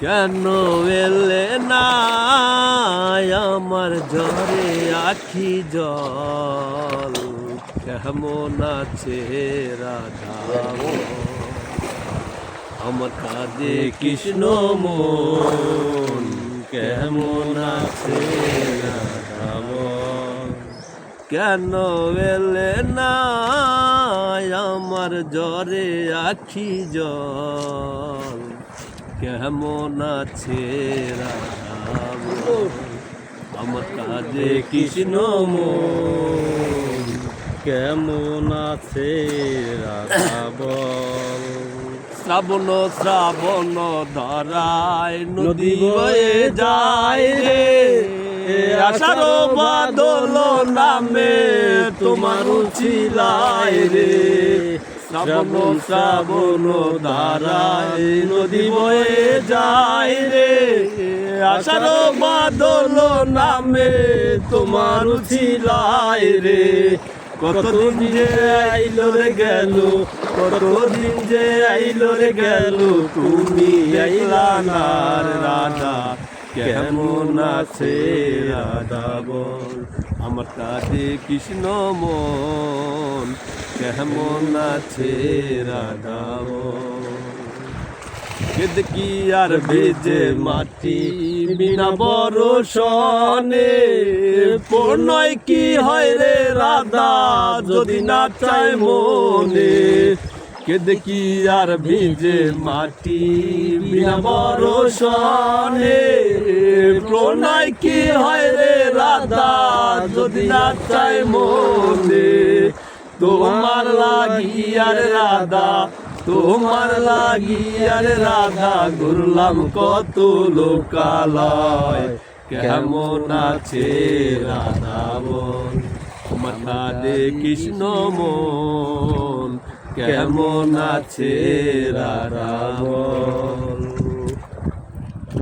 কেন এলে না আমার ঝরে আখি জল, কেমন আছে রাধা আমার কাঁদে কৃষ্ণ মন, কেমন আছে রাধা মন। কেন এলে না আমার ঝরে আখি জল, কেমন আছে রাধা আমার কাজে কৃষ্ণ মন, কেমন আছে রাধা বল। শ্রাবণ শ্রাবণ ধরায় নদী বয়ে যায় রে, আষাঢ় বাদল নামে তোমার উছিলায় রে। শ্রাবণ শ্রাবণ ধারায় নদী বয়ে যায় রে, আষাঢ় বাদল নামে তোমার উছিলায় রে। কতদিন যে আইলো রে গেল, কতদিন যে আইলো রে গেল, তুমি আইলা না রাধা, কেমন আছে রাধা বল। আমার কাঁদে কৃষ্ণ মন, কেমন আছে রাধা বল। কেদকি আর ভেজে মাটি বিনা বরষণে, প্রণয় কি হয় রে রাধা যদি না চায় মনে। কেদকি আর ভেজে মাটি বিনা বরষণে, প্রণয় কি হয় রে রাধা যদি না চায় মনে। তোমার লাগি আর রাধা, তোমার লাগি আর রাধা, ঘুরলাম কত লোকালয়, কেমন আছে রাধা বল। আমার কাঁদে কৃষ্ণ মন, কেমন আছে রাধা বল।